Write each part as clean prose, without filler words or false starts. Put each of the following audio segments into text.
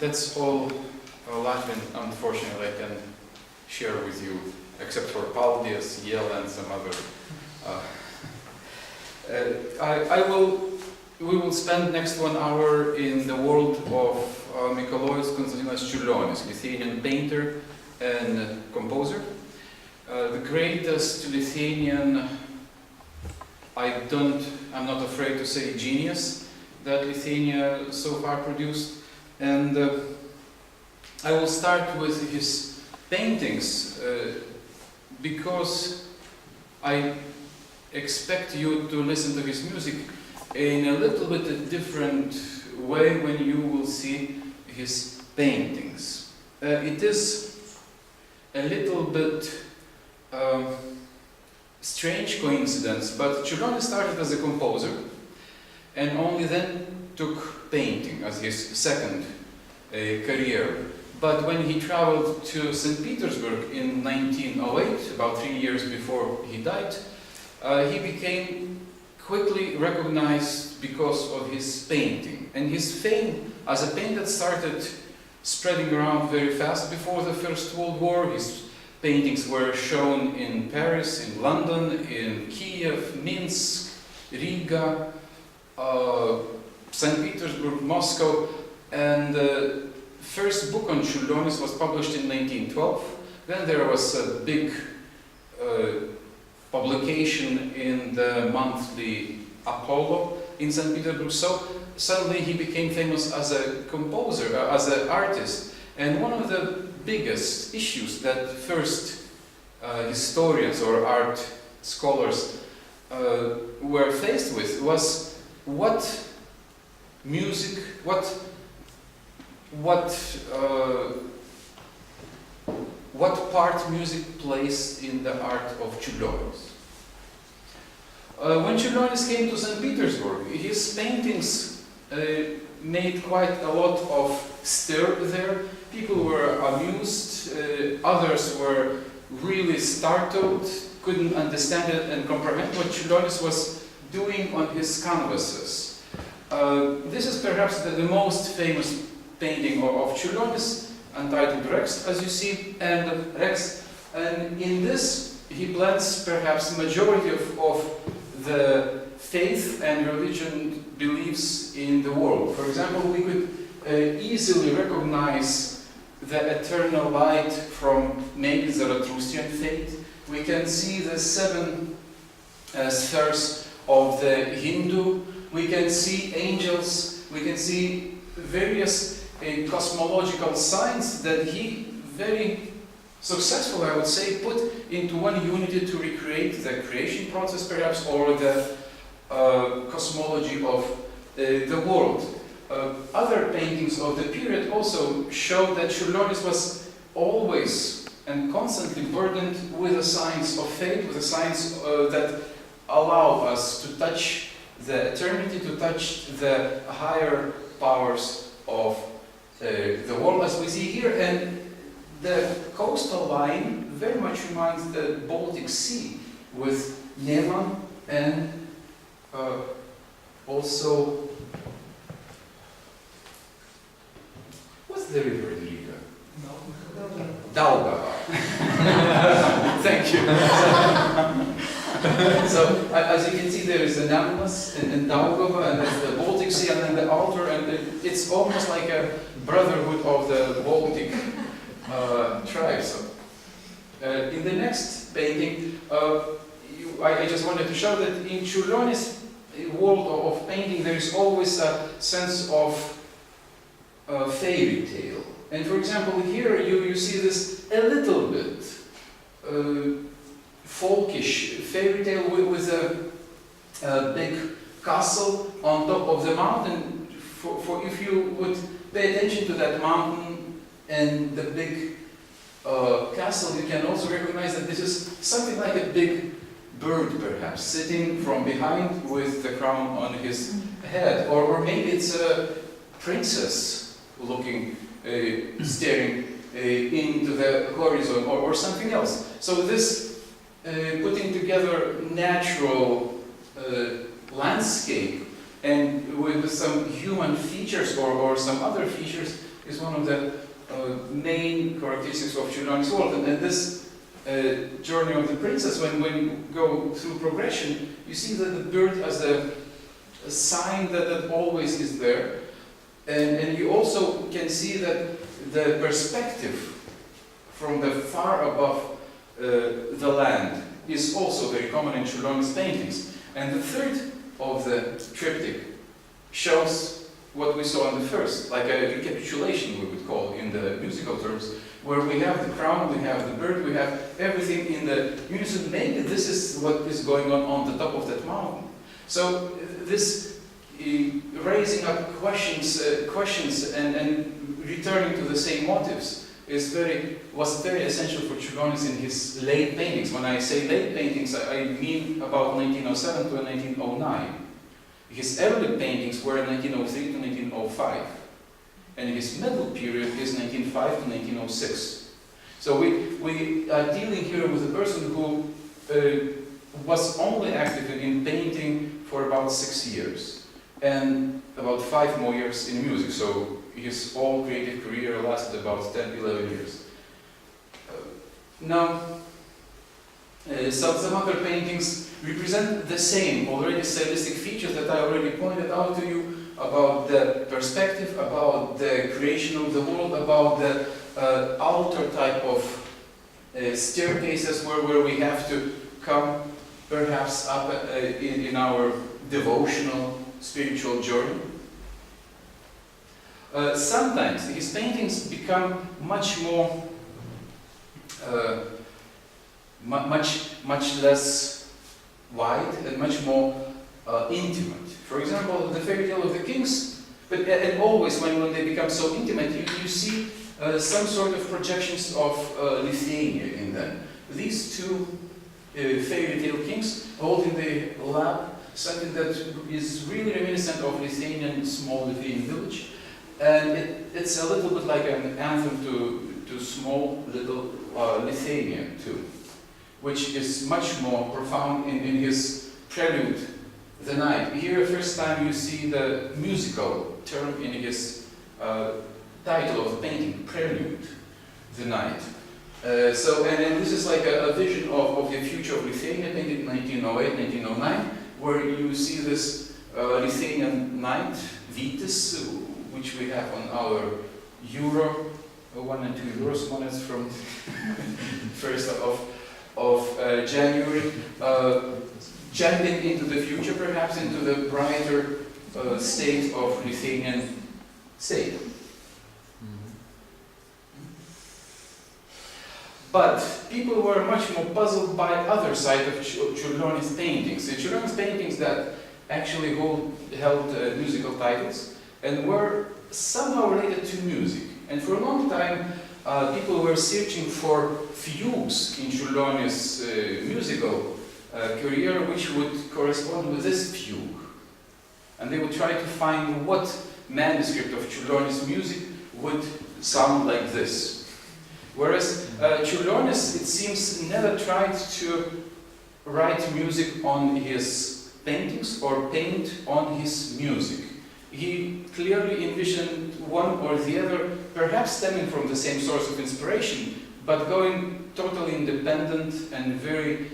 That's all Latvian, unfortunately, I can share with you, except for Paldies, ielā, and some other. We will spend next 1 hour in the world of Mikaloja Konstantīna Čurļoņa, Lithuanian painter and composer. The greatest Lithuanian, I'm not afraid to say, genius that Lithuania so far produced. And I will start with his paintings because I expect you to listen to his music in a little bit different way when you will see his paintings. It is a little bit strange coincidence, but Čurļonis started as a composer and only then took painting as his second career. But when he traveled to St. Petersburg in 1908, about 3 years before he died, he became quickly recognized because of his painting. And his fame as a painter started spreading around very fast before the First World War. His paintings were shown in Paris, in London, in Kiev, Minsk, Riga, St. Petersburg, Moscow, and the first book on Čurļonis was published in 1912. Then there was a big publication in the monthly Apollo in St. Petersburg. So suddenly he became famous as a composer, as an artist. And one of the biggest issues that first historians or art scholars were faced with was what part music plays in the art of Čurļonis. When Čurļonis came to St. Petersburg, his paintings made quite a lot of stir there. People were amused, others were really startled, couldn't understand it and comprehend what Čurļonis was doing on his canvases. This is perhaps the most famous painting of Čurļonis, entitled Rex, as you see, and in this he blends perhaps majority of the faith and religion beliefs in the world. For example, we could easily recognize the eternal light from maybe Zarathustrian faith. We can see the 7 spheres of the Hindu. We can see angels. We can see various cosmological signs that he very successfully, I would say, put into one unity to recreate the creation process perhaps, or the cosmology of the world. Other paintings of the period also show that Čurļonis was always and constantly burdened with a science of fate, with a science that allow us to touch the eternity, to touch the higher powers of the world, as we see here. And the coastal line very much reminds the Baltic Sea, with Neman and also, what's the river in Riga? Daugava. Thank you. So, as you can see, there is an ainavas in Daugava, and there's the Baltic Sea, and then the altar, and it's almost like a brotherhood of the Baltic tribes. In the next painting, I just wanted to show that in Čurļonis' world of painting, there is always a sense of fairy tale. And for example, here you see this a little bit folkish fairy tale with a big castle on top of the mountain. For if you would pay attention to that mountain and the big castle, you can also recognize that this is something like a big bird, perhaps, sitting from behind with the crown on his head. Or maybe it's a princess looking, staring into the horizon, or something else. So this putting together natural landscape and with some human features or some other features is one of the main characteristics of Čurļonis world. And this journey of the princess, when you go through progression, you see that the bird as a sign that always is there. And you also can see that the perspective from the far above the land is also very common in Čurļonis paintings. And the third of the triptych shows what we saw in the first, like a recapitulation, we would call in the musical terms, where we have the crown, we have the bird, we have everything in the unison. Maybe this is what is going on the top of that mountain. So this raising up questions and returning to the same motives was very essential for Čurļonis in his late paintings. When I say late paintings, I mean about 1907 to 1909. His early paintings were 1903 to 1905, and his middle period is 1905 to 1906. So we are dealing here with a person who was only active in painting for about 6 years, and about 5 more years in music. So his whole creative career lasted about 10-11 years. Now, some other paintings represent the same already stylistic features that I already pointed out to you about the perspective, about the creation of the world, about the altar type of staircases where we have to come perhaps up in our devotional spiritual journey. Sometimes his paintings become much more much less wide and much more intimate. For example, the fairy tale of the kings, and always when they become so intimate, you see some sort of projections of Lithuania in them. These two fairy tale kings hold in their lap something that is really reminiscent of Lithuanian, small Lithuanian village, and it's a little bit like an anthem to small little Lithuania too, which is much more profound in his prelude, The Night. Here, first time you see the musical term in his title of the painting, Prelude, The Night. And this is like a vision of the future of Lithuania, painted in 1908, 1909, where you see this Lithuanian knight, Vytis, which we have on our euro, 1 and 2 euros monets from 1st of January, jumping into the future, perhaps into the brighter state of Lithuanian state. But people were much more puzzled by other side of Čurļonis paintings. The Čurļonis paintings that actually held musical titles and were somehow related to music. And for a long time, people were searching for fugues in Čurļonis' musical career, which would correspond with this fugue. And they would try to find what manuscript of Čurļonis' music would sound like this. Whereas Čurļonis, it seems, never tried to write music on his paintings or paint on his music. He clearly envisioned one or the other, perhaps stemming from the same source of inspiration, but going totally independent and very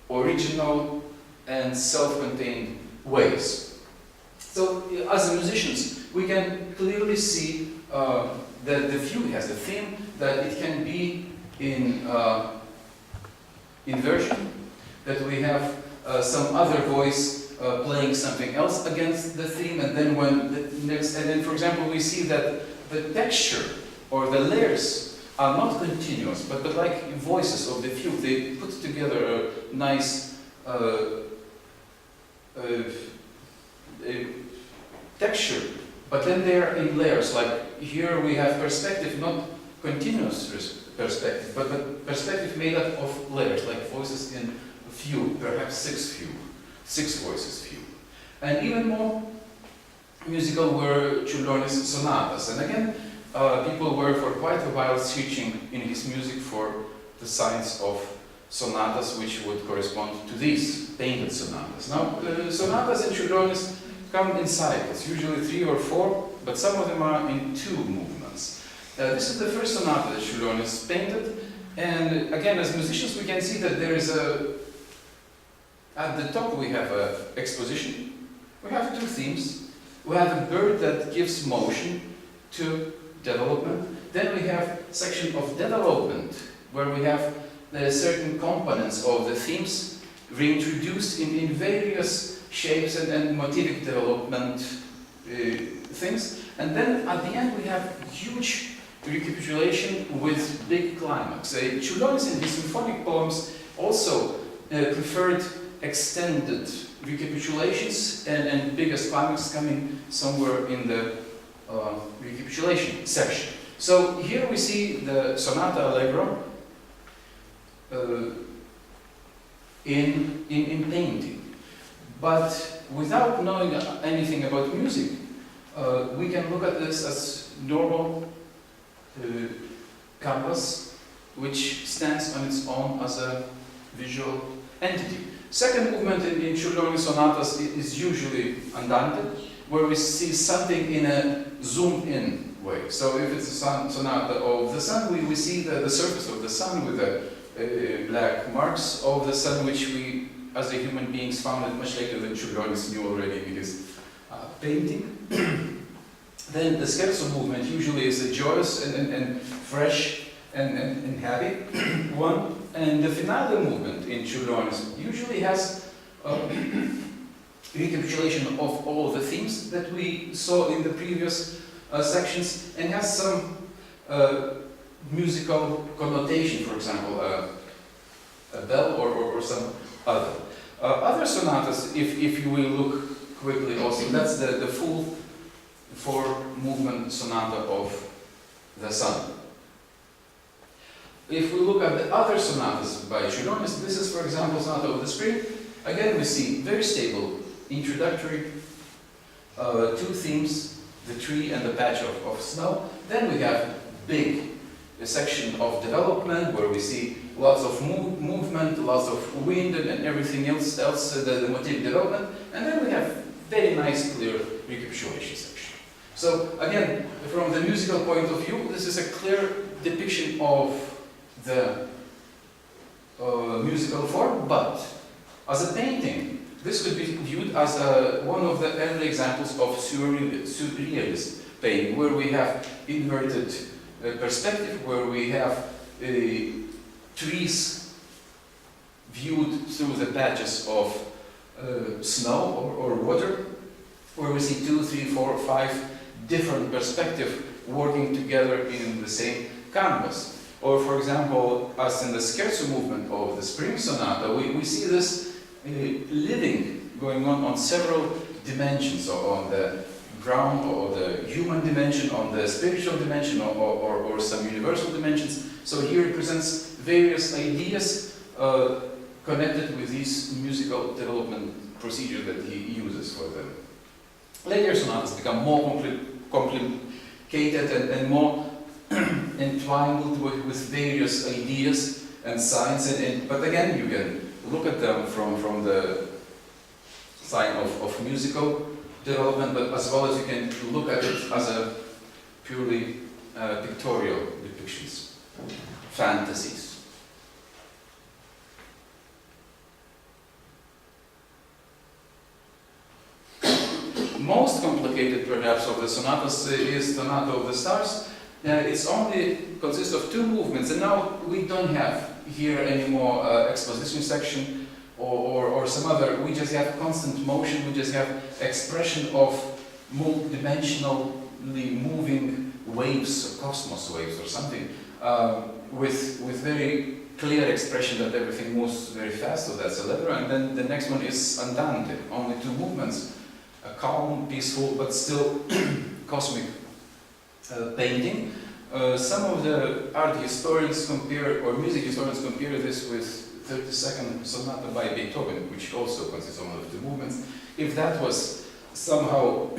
original and self-contained ways. So, as musicians, we can clearly see that the fugue has a theme, that it can be in inversion, that we have some other voice playing something else against the theme, and then for example, we see that the texture or the layers are not continuous, but like voices of the fugue. They put together a nice texture, but then they are in layers. Like here we have perspective, not continuous perspective, but perspective made up of layers, like voices in fugue, perhaps six voices fugue. And even more musical were Čurļonis sonatas. And again, people were for quite a while searching in his music for the signs of sonatas which would correspond to these painted sonatas. Now, sonatas in Čurļonis come in cycles, usually 3 or 4, but some of them are in 2 movements. This is the first sonata that Čurļonis painted, and again, as musicians, we can see that there is at the top we have an exposition, we have 2 themes, we have a bird that gives motion to development, then we have section of development, where we have certain components of the themes reintroduced in various shapes and motivic development things. And then at the end we have huge recapitulation with big climax. Čurļonis in his symphonic poems also preferred extended recapitulations and biggest climax coming somewhere in the recapitulation section. So here we see the sonata allegro in painting. But without knowing anything about music, we can look at this as normal canvas, which stands on its own as a visual entity. Second movement in Čurļonis sonatas is usually andante, where we see something in a zoomed-in way. So if it's a sonata of the sun, we see the surface of the sun with the black marks of the sun, which we, as a human beings, found it much later than Čurļonis knew already in his painting. Then the scherzo movement usually is a joyous and fresh and happy one. And the finale movement in Čurļonis usually has recapitulation of all the themes that we saw in the previous sections, and has some musical connotation, for example, a bell or some other. Other sonatas, if you will look quickly also, that's the full 4-movement sonata of the sun. If we look at the other sonatas by Čurļonis, this is, for example, Sonata of the Spring. Again, we see very stable introductory, 2 themes, the tree and the patch of snow. Then we have big section of development, where we see lots of movement, lots of wind and everything else the motif development. And then we have very nice, clear recapitulation section. So again, from the musical point of view, this is a clear depiction of the musical form, but as a painting, this could be viewed as one of the early examples of surrealist painting, where we have inverted perspective, where we have trees viewed through the patches of snow or water, where we see 2, 3, 4, 5 different perspectives working together in the same canvas. Or, for example, as in the scherzo movement of the Spring Sonata, we see this living going on several dimensions, on the ground or the human dimension, on the spiritual dimension, or some universal dimensions. So here it presents various ideas connected with these musical development procedures that he uses for them. Later sonatas become more complicated and more entwined with various ideas and signs, but again you can look at them from the side of musical development, but as well as you can look at it as a purely pictorial depictions, fantasies. Most complicated perhaps of the sonatas is Sonata of the Stars. It's only consists of 2 movements, and now we don't have here any more exposition section or some other. We just have constant motion. We just have expression of multidimensionally moving waves, cosmos waves or something, with very clear expression that everything moves very fast. So that's allegro, and then the next one is andante. Only 2 movements, a calm, peaceful, but still cosmic painting. Some of the art historians compare, or music historians compare this with 32nd Sonata by Beethoven, which also consists of one of 2 movements. If that was somehow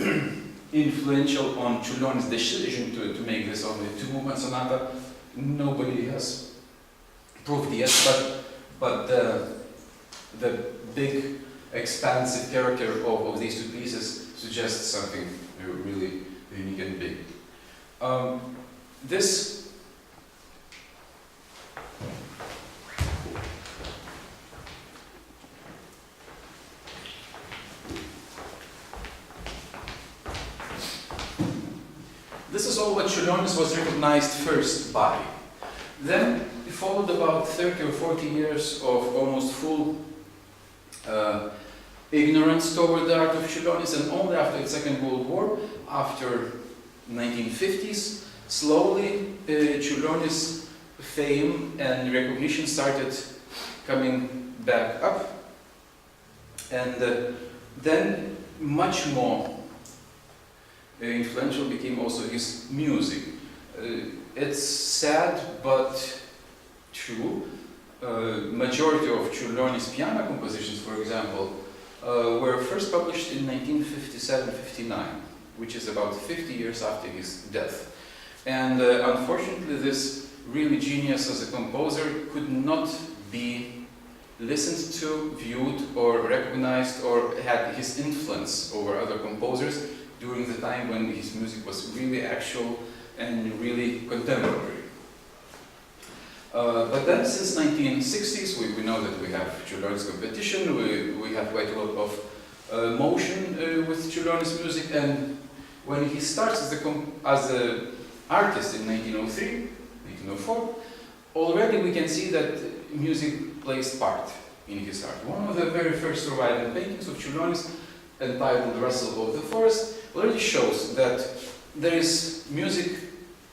influential on Čurļonis' decision to make this only 2-movement sonata, nobody has proved yet, but the big expansive character of these 2 pieces suggests something really unique and big. This is all what Čurļonis was recognized first by. Then it followed about 30 or 40 years of almost full ignorance toward the art of Čurļonis, and only after the Second World War, after 1950s, slowly Čurļonis' fame and recognition started coming back up, and then much more influential became also his music. It's sad but true. Majority of Čurļonis' piano compositions, for example, were first published in 1957-59, which is about 50 years after his death. And unfortunately, this really genius as a composer could not be listened to, viewed, or recognized, or had his influence over other composers during the time when his music was really actual and really contemporary. But then, since 1960s, we know that we have Čurļonis competition, we have quite a lot of motion with Čurļonis music, and when he starts as an artist in 1903, 1904, already we can see that music plays part in his art. One of the very first surviving paintings of Čurļonis, entitled Rustle of the Forest, already shows that there is music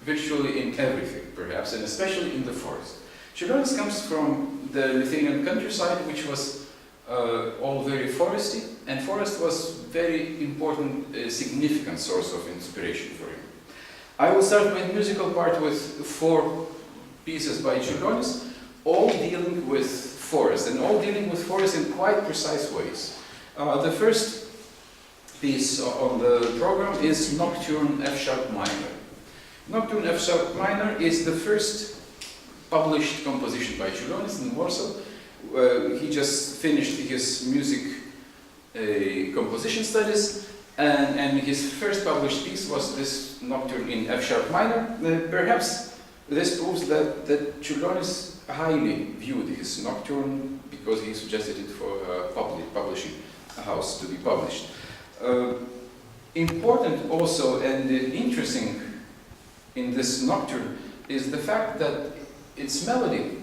virtually in everything, perhaps, and especially in the forest. Čurļonis comes from the Lithuanian countryside, which was all very foresty, and forest was very important, significant source of inspiration for him. I will start my musical part with 4 pieces by Čurļonis, all dealing with forest, and all dealing with forest in quite precise ways. The first piece on the program is Nocturne F-sharp minor. Nocturne F-sharp minor is the first published composition by Čurļonis in Warsaw. He just finished his music composition studies, and his first published piece was this Nocturne in F-sharp minor. Perhaps this proves that Čurļonis highly viewed his Nocturne because he suggested it for a publishing house to be published. Important also and interesting in this Nocturne is the fact that its melody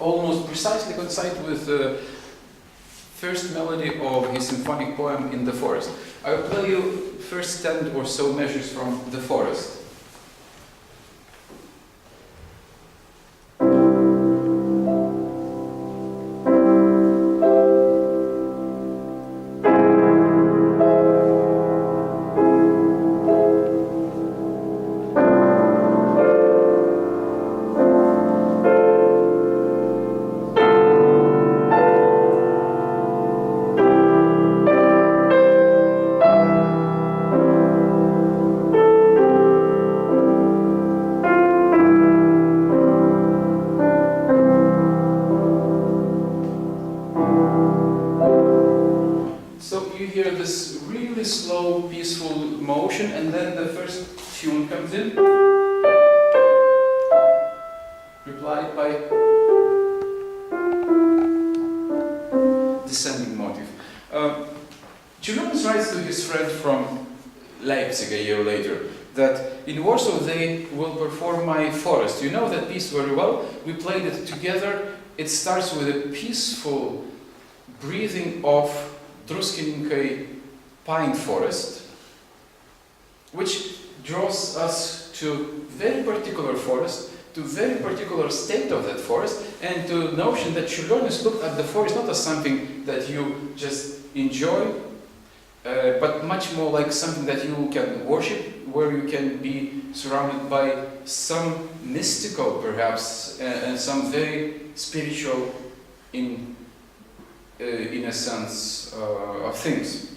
almost precisely coincides with the first melody of his symphonic poem In the Forest. I will play you first 10 or so measures from The Forest. Čurļonis writes to his friend from Leipzig a year later that in Warsaw they will perform my Forest. You know that piece very well. We played it together. It starts with a peaceful breathing of Druskininkai pine forest, which draws us to very particular forest, to very particular state of that forest, and to the notion that Čurļonis looked at the forest not as something that you just enjoy, but much more like something that you can worship, where you can be surrounded by some mystical, perhaps, and some very spiritual, in a sense, of things.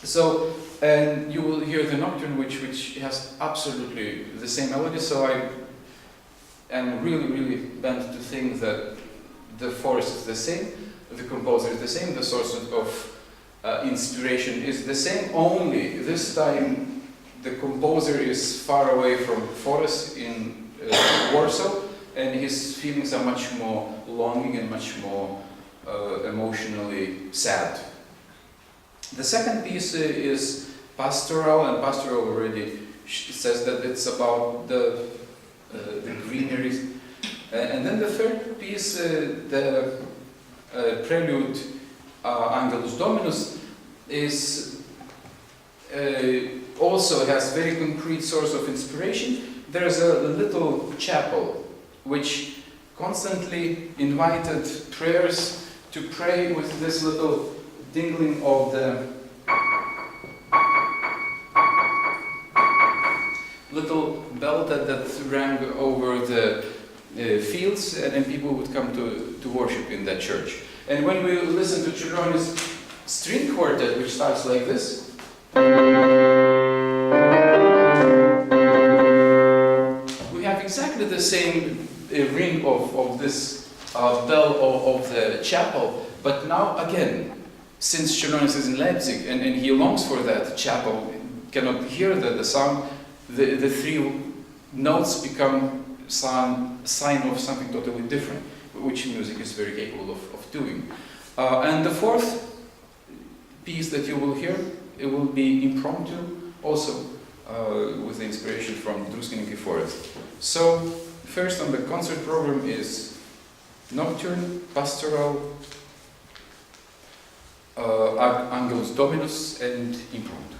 So, and you will hear the Nocturne, which has absolutely the same melody. So I am really bent to think that the forest is the same, the composer is the same, the source of inspiration is the same, only this time the composer is far away from forest in Warsaw, and his feelings are much more longing and much more emotionally sad. The second piece is pastoral, and pastoral already says that it's about the greeneries. And then the third piece, the prelude Angelus Dominus, is also has very concrete source of inspiration. There's a little chapel which constantly invited prayers to pray with this little dingling of the little bell that rang over the fields, and then people would come to worship in that church. And when we listen to Čurļonis string quartet, which starts like this, we have exactly the same ring of this bell of the chapel, but now again, since Čurļonis is in Leipzig and he longs for that chapel, cannot hear the sound, the three notes become sign of something totally different, which music is very capable of doing. And the fourth piece that you will hear, it will be impromptu, also with the inspiration from Druskininkai Forest. So first on the concert program is Nocturne, Pastoral, Angelus Dominus, and Impromptu.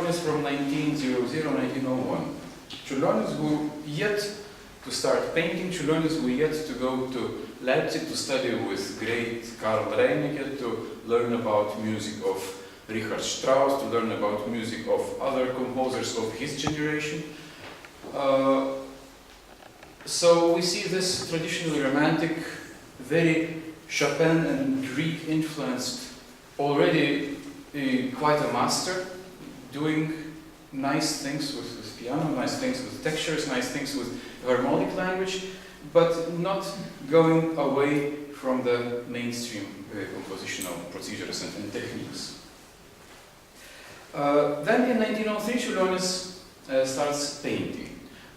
Čurļonis from 1900-1901. Čurļonis who yet to start painting, Čurļonis who yet to go to Leipzig to study with great Karl Reinecke, to learn about music of Richard Strauss, to learn about music of other composers of his generation. So we see this traditionally romantic, very Chopin and Greek influenced, already quite a master, doing nice things with piano, nice things with textures, nice things with harmonic language, but not going away from the mainstream compositional procedures and techniques. Then in 1903, Čurļonis starts painting.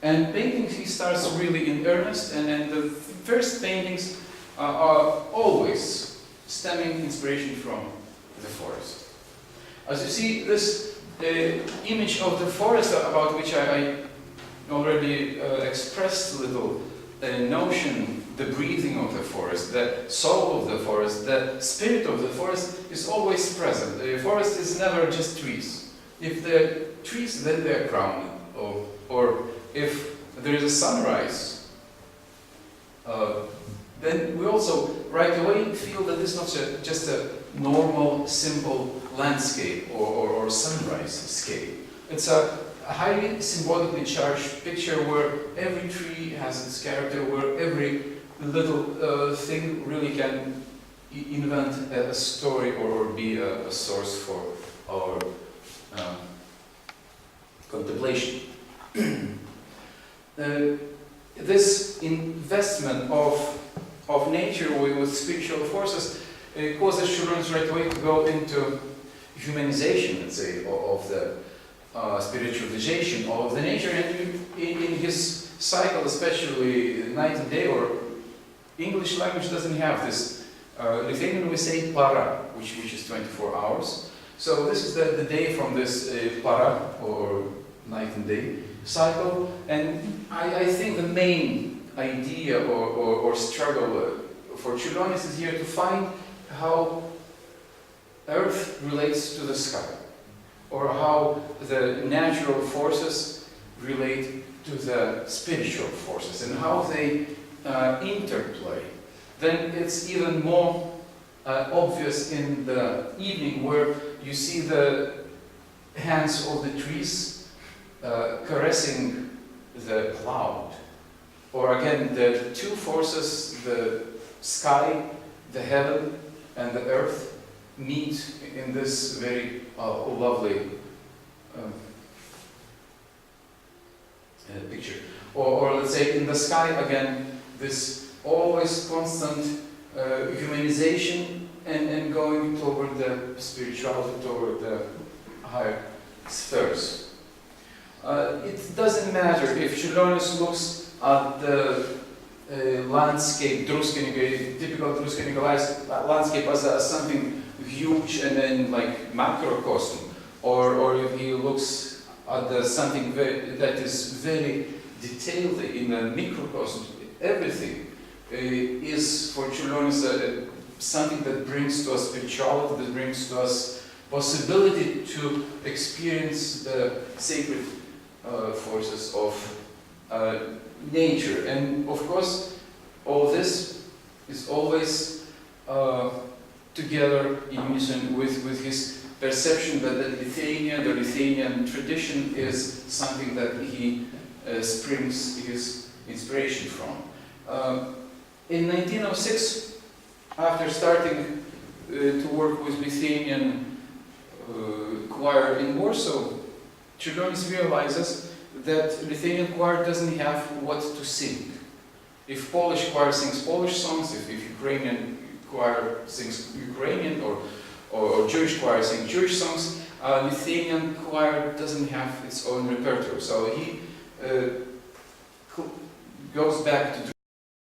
And painting he starts really in earnest, and then the first paintings are always stemming inspiration from the forest. As you see, this image of the forest, about which I already expressed a little notion, the breathing of the forest, the soul of the forest, the spirit of the forest is always present. The forest is never just trees. If they're trees, then they're crowned. Or if there is a sunrise, then we also right away feel that this is not just a normal, simple landscape or sunrise scape. It's a highly symbolically charged picture where every tree has its character, where every little thing really can invent a story or be a source for our contemplation. This investment of nature with spiritual forces causes Čurļonis right away to go into humanization, let's say, of the spiritualization of the nature, and in his cycle, especially Night and Day, or English language doesn't have this. Lithuanian we say para, which is 24 hours. So this is the day from this para, or night and day cycle, and I think the main idea or struggle for Čurļonis is here to find how Earth relates to the sky, or how the natural forces relate to the spiritual forces, and how they interplay. Then it's even more obvious in the evening, where you see the hands of the trees caressing the cloud. Or again, the two forces, the sky, the heaven, and the earth, meet in this very lovely picture. Or let's say in the sky again, this always constant humanization and going toward the spirituality, toward the higher spheres. It doesn't matter if Čurļonis looks at the landscape, typical Druskininkai landscape as something huge and then like macrocosm, or if he looks at something that is very detailed in a microcosm. Everything is for Čurļonis something that brings to us spirituality, that brings to us possibility to experience the sacred forces of nature. And of course, all this is always together in unison with his perception that the Lithuanian tradition is something that he springs his inspiration from. In 1906, after starting to work with Lithuanian choir in Warsaw, Čurļonis realizes that Lithuanian choir doesn't have what to sing. If Polish choir sings Polish songs, if Ukrainian choir sings Ukrainian, or Jewish choir sings Jewish songs, Lithuanian choir doesn't have its own repertoire. So he goes back to